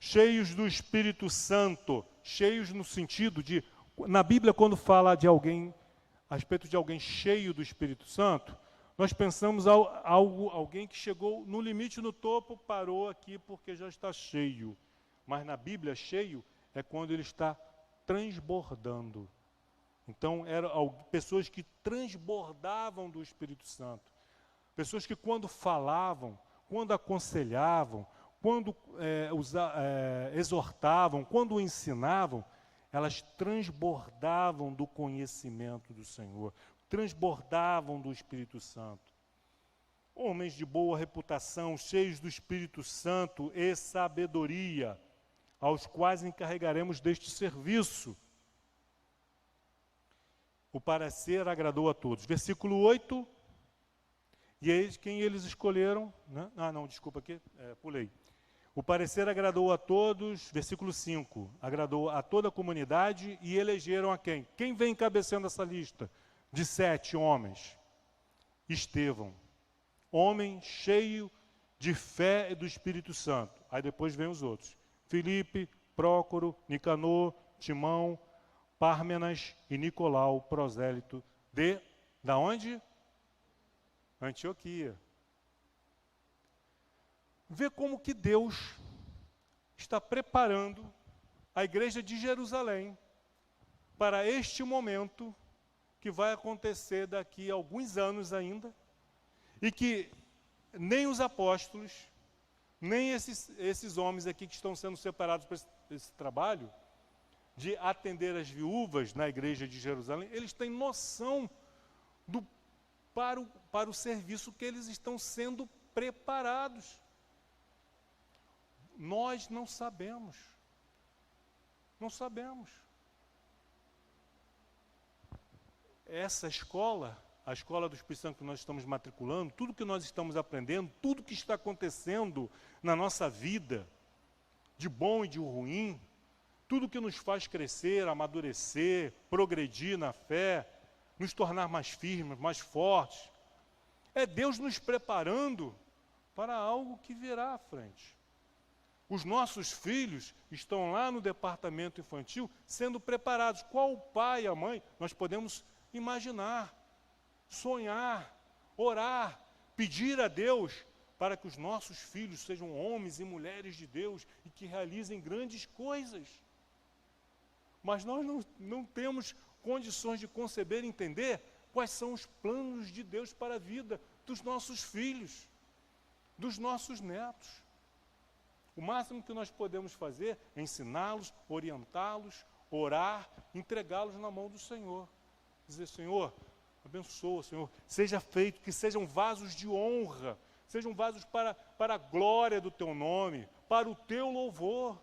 cheios do Espírito Santo, cheios no sentido de, na Bíblia, quando fala de alguém, a respeito de alguém cheio do Espírito Santo, nós pensamos alguém que chegou no limite, no topo, parou aqui porque já está cheio. Mas na Bíblia, cheio é quando ele está transbordando. Então, eram pessoas que transbordavam do Espírito Santo. Pessoas que quando falavam, quando aconselhavam, quando exortavam, quando ensinavam, elas transbordavam do conhecimento do Senhor, transbordavam do Espírito Santo. Homens de boa reputação, cheios do Espírito Santo e sabedoria, aos quais encarregaremos deste serviço. O parecer agradou a todos. Versículo 8. E eis quem eles escolheram, né? Pulei. O parecer agradou a todos, versículo 5, agradou a toda a comunidade e elegeram a quem? Quem vem encabeçando essa lista? De 7 homens. Estevão, homem cheio de fé e do Espírito Santo. Aí depois vem os outros. Filipe, Prócoro, Nicanor, Timão, Pármenas e Nicolau, prosélito da onde? Antioquia. Vê como que Deus está preparando a igreja de Jerusalém para este momento que vai acontecer daqui a alguns anos ainda, e que nem os apóstolos, nem esses homens aqui que estão sendo separados para esse trabalho, de atender as viúvas na igreja de Jerusalém, eles têm noção para o serviço que eles estão sendo preparados. Nós não sabemos. Não sabemos. Essa escola, a escola do Espírito Santo que nós estamos matriculando, tudo que nós estamos aprendendo, tudo que está acontecendo na nossa vida, de bom e de ruim, tudo que nos faz crescer, amadurecer, progredir na fé, nos tornar mais firmes, mais fortes, é Deus nos preparando para algo que virá à frente. Os nossos filhos estão lá no departamento infantil sendo preparados. Qual o pai e a mãe nós podemos imaginar, sonhar, orar, pedir a Deus para que os nossos filhos sejam homens e mulheres de Deus e que realizem grandes coisas. Mas nós não temos condições de conceber e entender quais são os planos de Deus para a vida dos nossos filhos, dos nossos netos. O máximo que nós podemos fazer é ensiná-los, orientá-los, orar, entregá-los na mão do Senhor. Dizer, Senhor, abençoa, Senhor, seja feito, que sejam vasos de honra, sejam vasos para a glória do Teu nome, para o Teu louvor.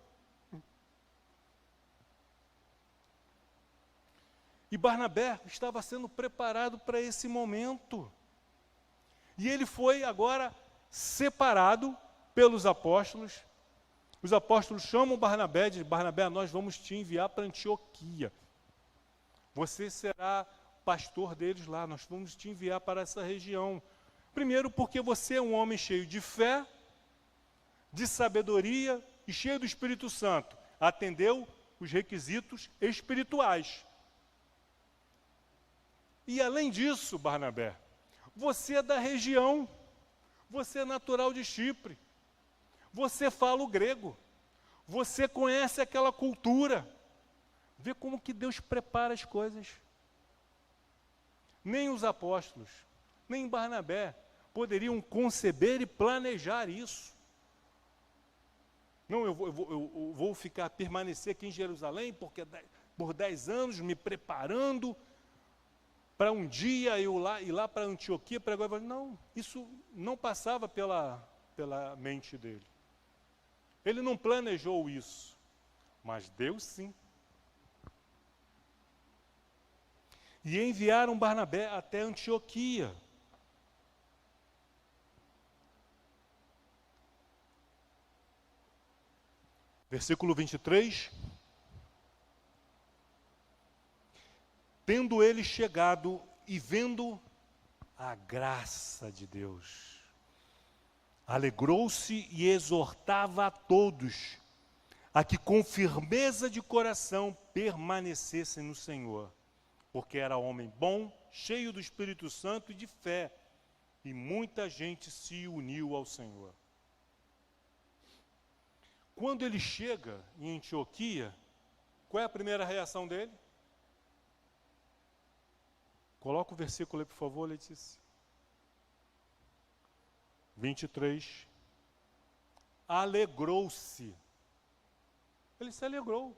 E Barnabé estava sendo preparado para esse momento. E ele foi agora separado pelos apóstolos. Os apóstolos chamam Barnabé e dizem, Barnabé, nós vamos te enviar para Antioquia. Você será pastor deles lá, nós vamos te enviar para essa região. Primeiro porque você é um homem cheio de fé, de sabedoria e cheio do Espírito Santo. Atendeu os requisitos espirituais. E além disso, Barnabé, você é da região, você é natural de Chipre, você fala o grego, você conhece aquela cultura. Vê como que Deus prepara as coisas. Nem os apóstolos, nem Barnabé poderiam conceber e planejar isso. Não, eu vou permanecer aqui em Jerusalém porque por 10 anos me preparando para um dia ir lá para Antioquia pregar. Não, isso não passava pela mente dele. Ele não planejou isso, mas Deus sim. E enviaram Barnabé até Antioquia. Versículo 23. Tendo ele chegado e vendo a graça de Deus, alegrou-se e exortava a todos a que com firmeza de coração permanecessem no Senhor, porque era homem bom, cheio do Espírito Santo e de fé, e muita gente se uniu ao Senhor. Quando ele chega em Antioquia, qual é a primeira reação dele? Coloca o versículo aí, por favor, Letícia. 23. Alegrou-se. Ele se alegrou.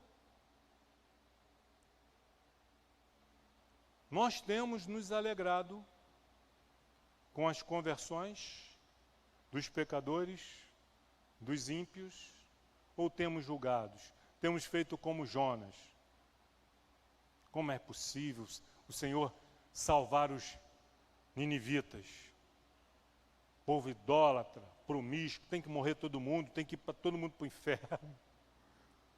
Nós temos nos alegrado com as conversões dos pecadores, dos ímpios, ou temos julgados? Temos feito como Jonas. Como é possível o Senhor salvar os ninivitas? Povo idólatra, promíscuo, tem que morrer todo mundo, tem que ir para todo mundo para o inferno.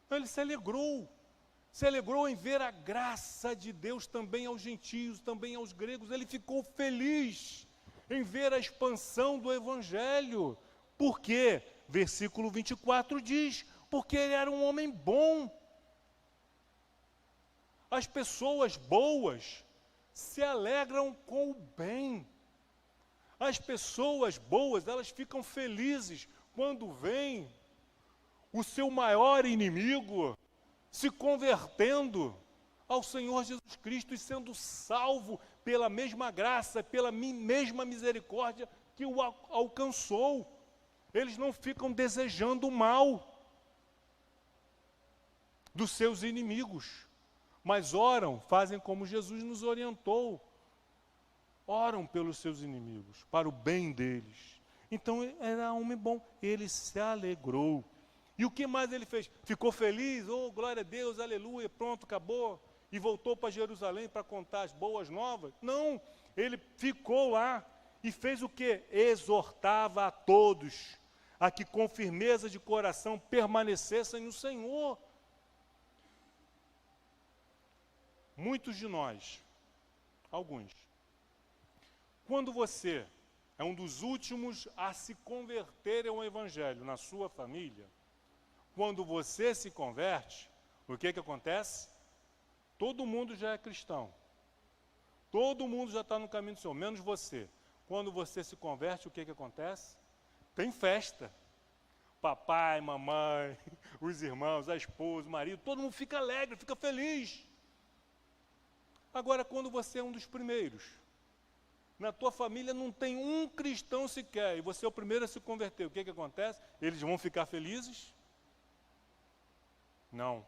Então ele se alegrou em ver a graça de Deus também aos gentios, também aos gregos. Ele ficou feliz em ver a expansão do Evangelho. Por quê? Versículo 24 diz, porque ele era um homem bom. As pessoas boas se alegram com o bem. As pessoas boas, elas ficam felizes quando veem o seu maior inimigo se convertendo ao Senhor Jesus Cristo e sendo salvo pela mesma graça, pela mesma misericórdia que o alcançou. Eles não ficam desejando o mal dos seus inimigos, mas oram, fazem como Jesus nos orientou. Oram pelos seus inimigos, para o bem deles. Então era homem bom, ele se alegrou. E o que mais ele fez? Ficou feliz, oh glória a Deus, aleluia, pronto, acabou. E voltou para Jerusalém para contar as boas novas? Não, ele ficou lá e fez o quê? Exortava a todos, a que com firmeza de coração permanecessem no Senhor. Muitos de nós, alguns, quando você é um dos últimos a se converter ao Evangelho na sua família, quando você se converte, o que acontece? Todo mundo já é cristão. Todo mundo já está no caminho do Senhor, menos você. Quando você se converte, o que acontece? Tem festa. Papai, mamãe, os irmãos, a esposa, o marido, todo mundo fica alegre, fica feliz. Agora, quando você é um dos primeiros, na tua família não tem um cristão sequer, e você é o primeiro a se converter, o que acontece? Eles vão ficar felizes? Não.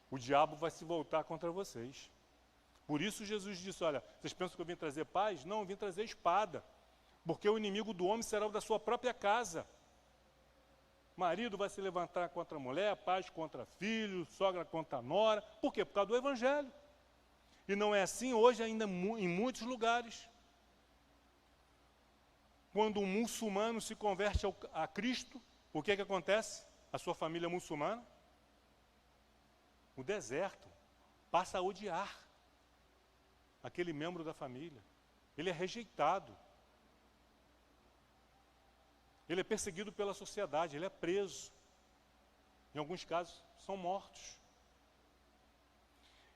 O diabo vai se voltar contra vocês. Por isso Jesus disse, olha, vocês pensam que eu vim trazer paz? Não, eu vim trazer espada. Porque o inimigo do homem será o da sua própria casa. Marido vai se levantar contra a mulher, pai contra filho, sogra contra a nora. Por quê? Por causa do Evangelho. E não é assim hoje ainda em muitos lugares. Quando um muçulmano se converte a Cristo, o que acontece? A sua família muçulmana? O deserto passa a odiar aquele membro da família. Ele é rejeitado. Ele é perseguido pela sociedade, ele é preso. Em alguns casos, são mortos.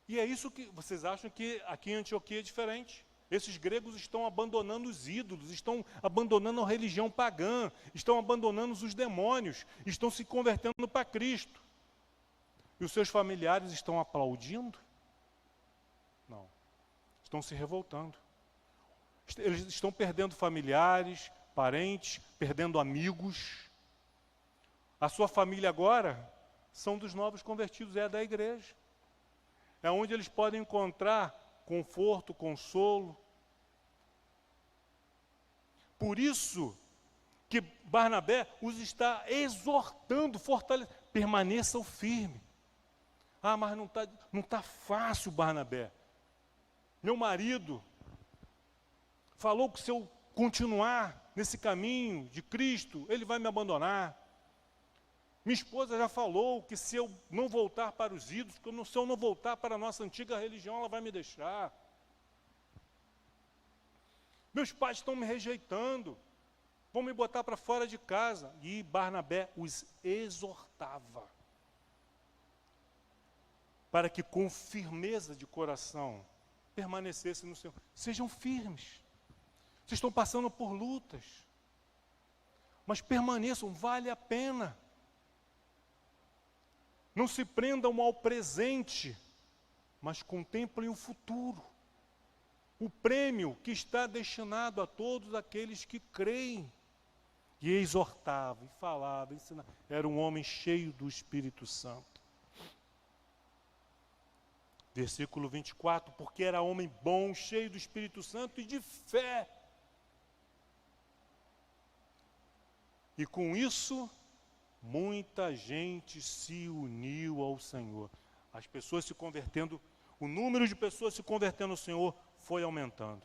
E é isso que vocês acham que aqui em Antioquia é diferente. Esses gregos estão abandonando os ídolos, estão abandonando a religião pagã, estão abandonando os demônios, estão se convertendo para Cristo. E os seus familiares estão aplaudindo? Não. Estão se revoltando. Eles estão perdendo familiares, parentes, perdendo amigos. A sua família agora são dos novos convertidos, é da igreja. É onde eles podem encontrar conforto, consolo. Por isso que Barnabé os está exortando, fortalecendo, permaneçam firmes. Ah, mas não tá fácil, Barnabé. Meu marido falou que se eu continuar nesse caminho de Cristo, ele vai me abandonar. Minha esposa já falou que se eu não voltar para os ídolos, se eu não voltar para a nossa antiga religião, ela vai me deixar. Meus pais estão me rejeitando. vão me botar para fora de casa. E Barnabé os exortava para que com firmeza de coração permanecessem no Senhor. Sejam firmes. Vocês estão passando por lutas, mas permaneçam, vale a pena. Não se prendam ao presente, mas contemplem o futuro. O prêmio que está destinado a todos aqueles que creem. E exortava, e falava, e ensinava. Era um homem cheio do Espírito Santo. Versículo 24, porque era homem bom, cheio do Espírito Santo e de fé. E com isso, muita gente se uniu ao Senhor. As pessoas se convertendo, o número de pessoas se convertendo ao Senhor foi aumentando.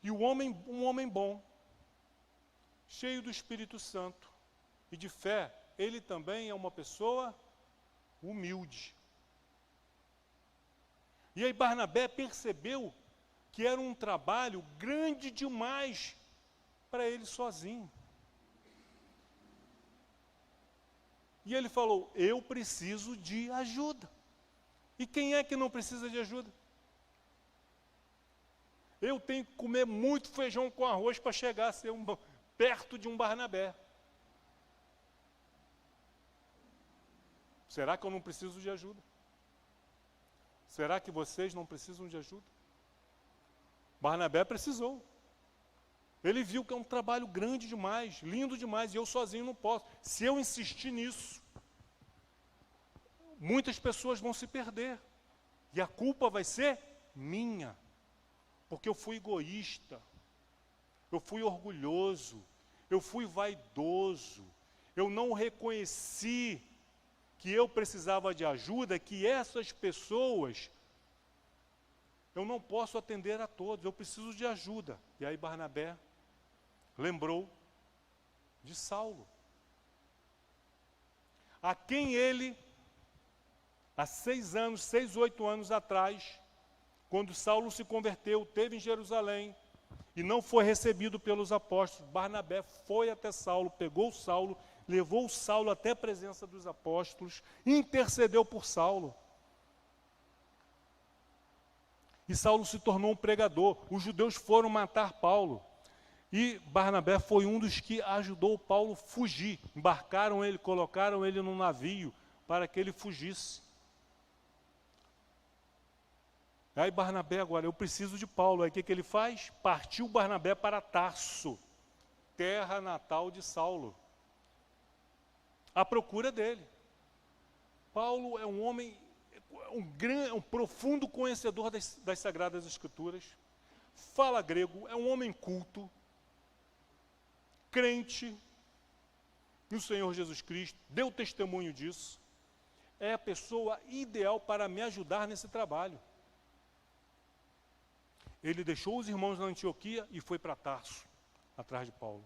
E um homem bom, cheio do Espírito Santo e de fé, ele também é uma pessoa humilde. E aí Barnabé percebeu que era um trabalho grande demais para ele sozinho. E ele falou, eu preciso de ajuda. E quem é que não precisa de ajuda? Eu tenho que comer muito feijão com arroz para chegar a ser perto de um Barnabé. Será que eu não preciso de ajuda? Será que vocês não precisam de ajuda? Barnabé precisou. Ele viu que é um trabalho grande demais, lindo demais, e eu sozinho não posso. Se eu insistir nisso, muitas pessoas vão se perder. E a culpa vai ser minha. Porque eu fui egoísta, eu fui orgulhoso, eu fui vaidoso, eu não reconheci que eu precisava de ajuda, que essas pessoas, eu não posso atender a todos, eu preciso de ajuda. E aí Barnabé lembrou de Saulo, a quem ele, há 8 anos atrás, quando Saulo se converteu, esteve em Jerusalém e não foi recebido pelos apóstolos, Barnabé foi até Saulo, pegou Saulo, levou Saulo até a presença dos apóstolos, intercedeu por Saulo. E Saulo se tornou um pregador. Os judeus foram matar Paulo. E Barnabé foi um dos que ajudou Paulo a fugir. Embarcaram ele, colocaram ele num navio para que ele fugisse. Aí Barnabé agora, eu preciso de Paulo. Aí o que ele faz? Partiu Barnabé para Tarso, terra natal de Saulo, à procura dele. Paulo é um homem, um profundo conhecedor das Sagradas Escrituras, fala grego, é um homem culto, crente no Senhor Jesus Cristo, deu testemunho disso, é a pessoa ideal para me ajudar nesse trabalho. Ele deixou os irmãos na Antioquia e foi para Tarso, atrás de Paulo.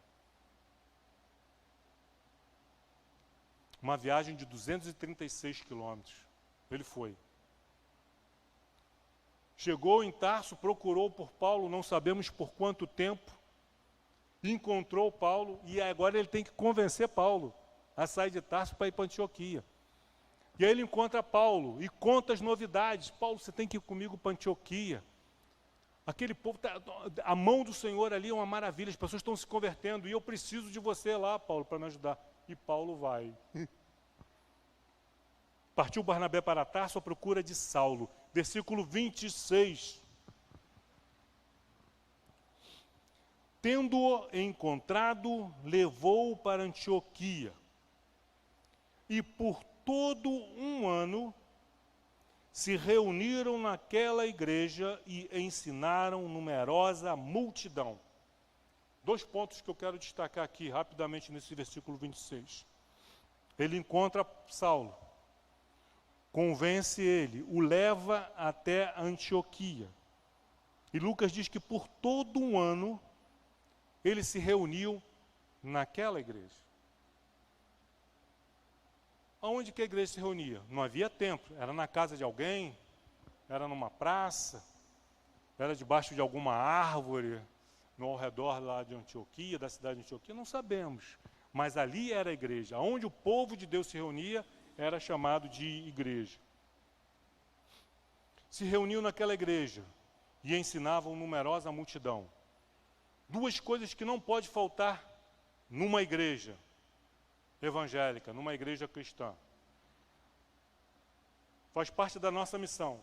Uma viagem de 236 quilômetros. Ele foi. Chegou em Tarso, procurou por Paulo, não sabemos por quanto tempo, encontrou Paulo e agora ele tem que convencer Paulo a sair de Tarso para ir para Antioquia. E aí ele encontra Paulo e conta as novidades. Paulo, você tem que ir comigo para Antioquia. Aquele povo, a mão do Senhor ali é uma maravilha, as pessoas estão se convertendo, e eu preciso de você lá, Paulo, para me ajudar. E Paulo vai. Partiu Barnabé para Tarso à procura de Saulo. Versículo 26. Tendo-o encontrado, levou-o para Antioquia. E por todo um ano se reuniram naquela igreja e ensinaram numerosa multidão. 2 pontos que eu quero destacar aqui rapidamente nesse versículo 26. Ele encontra Saulo, convence ele, o leva até Antioquia. E Lucas diz que por todo um ano ele se reuniu naquela igreja. Aonde que a igreja se reunia? Não havia templo, era na casa de alguém, era numa praça, era debaixo de alguma árvore, no ao redor lá de Antioquia, da cidade de Antioquia, não sabemos. Mas ali era a igreja. Onde o povo de Deus se reunia, era chamado de igreja. Se reuniam naquela igreja e ensinavam numerosa multidão. Duas coisas que não pode faltar numa igreja evangélica, numa igreja cristã. Faz parte da nossa missão.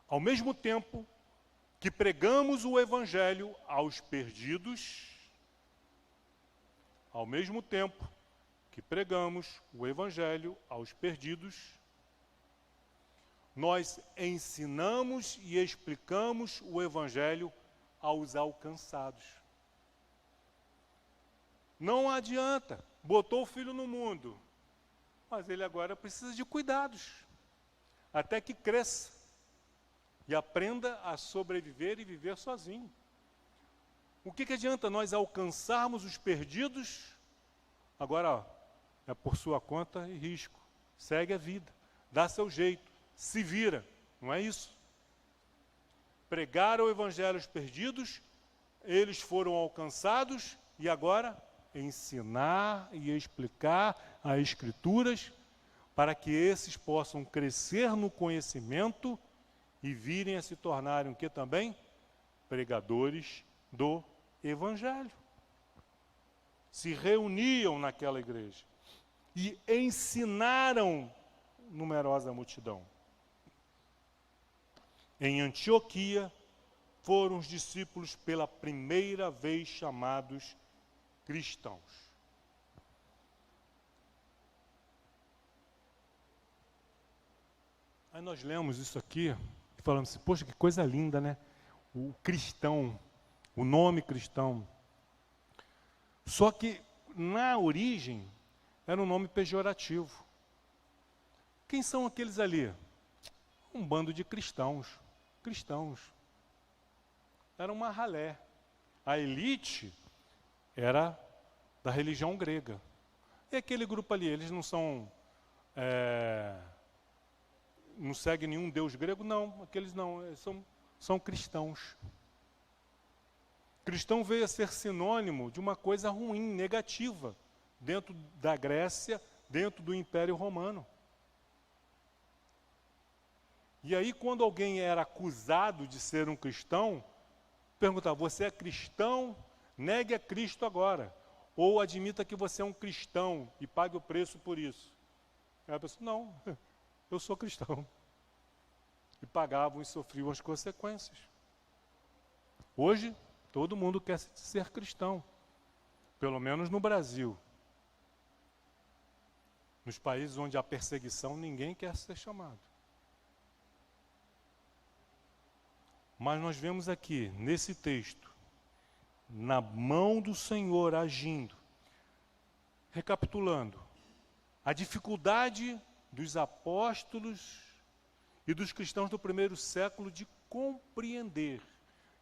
Ao mesmo tempo que pregamos o evangelho aos perdidos, ao mesmo tempo que pregamos o evangelho aos perdidos, nós ensinamos e explicamos o evangelho aos alcançados. Não adianta, botou o filho no mundo, mas ele agora precisa de cuidados, até que cresça e aprenda a sobreviver e viver sozinho. O que adianta nós alcançarmos os perdidos? Agora, é por sua conta e risco. Segue a vida, dá seu jeito, se vira, não é isso? Pregar o evangelho aos perdidos, eles foram alcançados e agora ensinar e explicar as Escrituras para que esses possam crescer no conhecimento e virem a se tornarem o que também? Pregadores do evangelho. Se reuniam naquela igreja e ensinaram numerosa multidão. Em Antioquia, foram os discípulos pela primeira vez chamados cristãos. Aí nós lemos isso aqui e falamos assim, poxa, que coisa linda, né? O cristão, o nome cristão. Só que, na origem, era um nome pejorativo. Quem são aqueles ali? Um bando de cristãos. Era uma ralé. A elite era da religião grega. E aquele grupo ali, eles não são... não seguem nenhum deus grego? Não, aqueles não, eles são cristãos. Cristão veio a ser sinônimo de uma coisa ruim, negativa, dentro da Grécia, dentro do Império Romano. E aí, quando alguém era acusado de ser um cristão, perguntava, você é cristão? Negue a Cristo agora. Ou admita que você é um cristão e pague o preço por isso. Aí a pessoa, não, eu sou cristão. E pagavam e sofriam as consequências. Hoje, todo mundo quer ser cristão. Pelo menos no Brasil. Nos países onde há perseguição, ninguém quer ser chamado. Mas nós vemos aqui, nesse texto, na mão do Senhor agindo, recapitulando, a dificuldade dos apóstolos e dos cristãos do primeiro século de compreender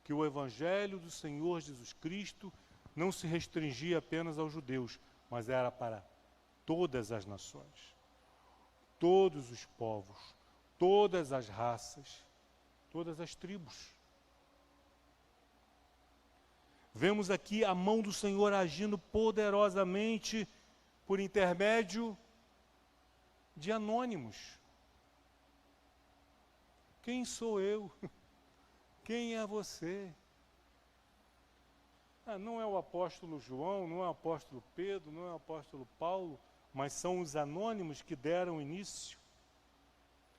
que o Evangelho do Senhor Jesus Cristo não se restringia apenas aos judeus, mas era para todas as nações, todos os povos, todas as raças, todas as tribos. Vemos aqui a mão do Senhor agindo poderosamente por intermédio de anônimos. Quem sou eu? Quem é você? Não é o apóstolo João, não é o apóstolo Pedro, não é o apóstolo Paulo, mas são os anônimos que deram início,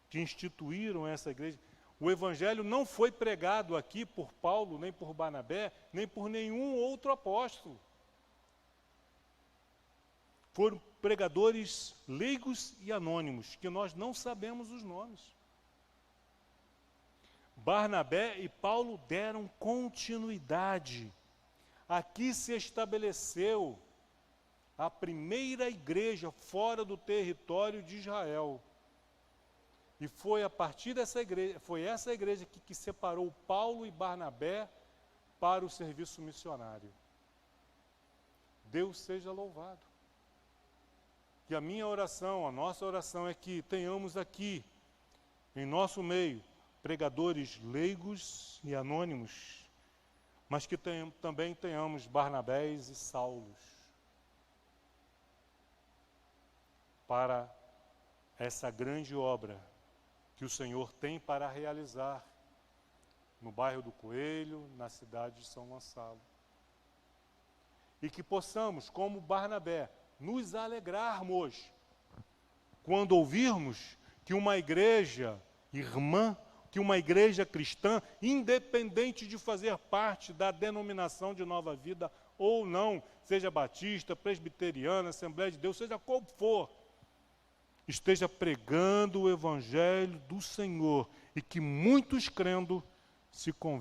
que instituíram essa igreja. O evangelho não foi pregado aqui por Paulo, nem por Barnabé, nem por nenhum outro apóstolo. Foram pregadores leigos e anônimos, que nós não sabemos os nomes. Barnabé e Paulo deram continuidade. Aqui se estabeleceu a primeira igreja fora do território de Israel. E foi a partir dessa igreja, foi essa igreja que separou Paulo e Barnabé para o serviço missionário. Deus seja louvado. Que a minha oração, a nossa oração é que tenhamos aqui, em nosso meio, pregadores leigos e anônimos, mas que também tenhamos Barnabés e Saulos para essa grande obra que o Senhor tem para realizar no bairro do Coelho, na cidade de São Gonçalo. E que possamos, como Barnabé, nos alegrarmos quando ouvirmos que uma igreja irmã, que uma igreja cristã, independente de fazer parte da denominação de Nova Vida ou não, seja batista, presbiteriana, Assembleia de Deus, seja qual for, esteja pregando o Evangelho do Senhor e que muitos crendo se convertam